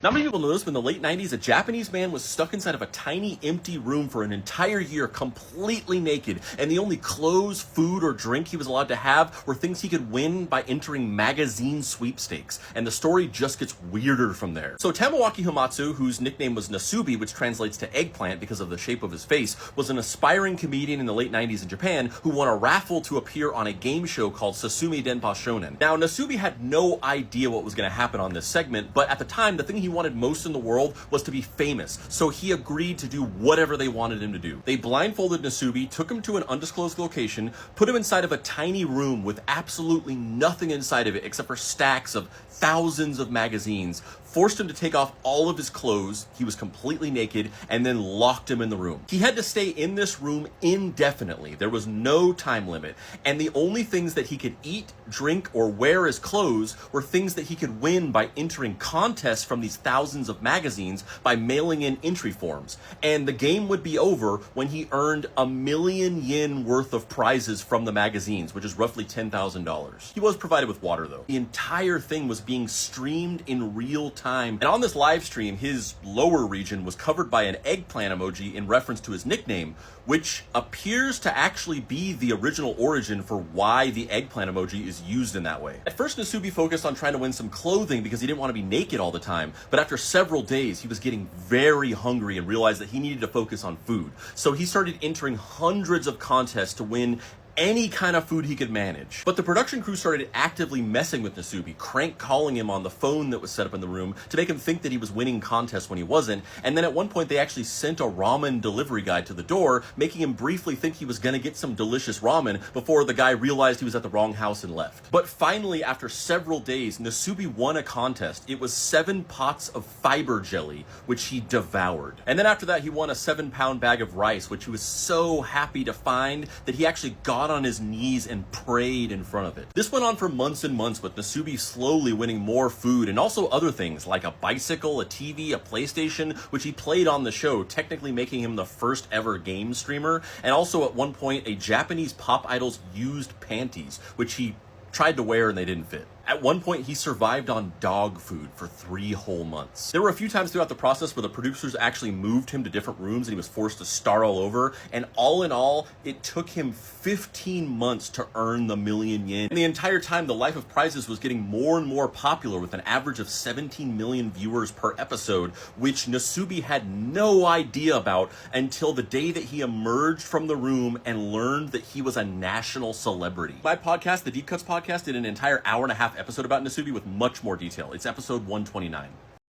Not many people know this, but in the late 90s, a Japanese man was stuck inside of a tiny, empty room for an entire year, completely naked, and the only clothes, food, or drink he was allowed to have were things he could win by entering magazine sweepstakes, and the story just gets weirder from there. So Tamawaki Hamatsu, whose nickname was Nasubi, which translates to eggplant because of the shape of his face, was an aspiring comedian in the late 90s in Japan who won a raffle to appear on a game show called Sasumi Denpa Shonen. Now, Nasubi had no idea what was going to happen on this segment, but at the time, the thing he wanted most in the world was to be famous, so he agreed to do whatever they wanted him to do. They blindfolded Nasubi, took him to an undisclosed location, put him inside of a tiny room with absolutely nothing inside of it except for stacks of thousands of magazines, forced him to take off all of his clothes, he was completely naked, and then locked him in the room. He had to stay in this room indefinitely. There was no time limit, and the only things that he could eat, drink, or wear as clothes were things that he could win by entering contests from these thousands of magazines by mailing in entry forms. And the game would be over when he earned 1,000,000 yen worth of prizes from the magazines, which is roughly $10,000. He was provided with water, though. The entire thing was being streamed in real time. And on this live stream, his lower region was covered by an eggplant emoji in reference to his nickname, which appears to actually be the original origin for why the eggplant emoji is used in that way. At first, Nasubi focused on trying to win some clothing because he didn't want to be naked all the time, but after several days, he was getting very hungry and realized that he needed to focus on food. So he started entering hundreds of contests to win any kind of food he could manage. But the production crew started actively messing with Nasubi, crank calling him on the phone that was set up in the room to make him think that he was winning contests when he wasn't, and then at one point they actually sent a ramen delivery guy to the door, making him briefly think he was gonna get some delicious ramen before the guy realized he was at the wrong house and left. But finally, after several days, Nasubi won a contest. It was 7 pots of fiber jelly, which he devoured. And then after that, he won a 7-pound bag of rice, which he was so happy to find that he actually got on his knees and prayed in front of it. This went on for months and months, with Nasubi slowly winning more food and also other things like a bicycle, a TV, a PlayStation, which he played on the show, technically making him the first ever game streamer, and also at one point a Japanese pop idol's used panties, which he tried to wear and they didn't fit. At one point, he survived on dog food for 3 whole months. There were a few times throughout the process where the producers actually moved him to different rooms and he was forced to start all over. And all in all, it took him 15 months to earn the 1,000,000 yen. And the entire time, The Life of Prizes was getting more and more popular with an average of 17 million viewers per episode, which Nasubi had no idea about until the day that he emerged from the room and learned that he was a national celebrity. My podcast, the Deep Cuts Podcast, did an entire hour-and-a-half episode about Nasubi with much more detail. It's episode 129.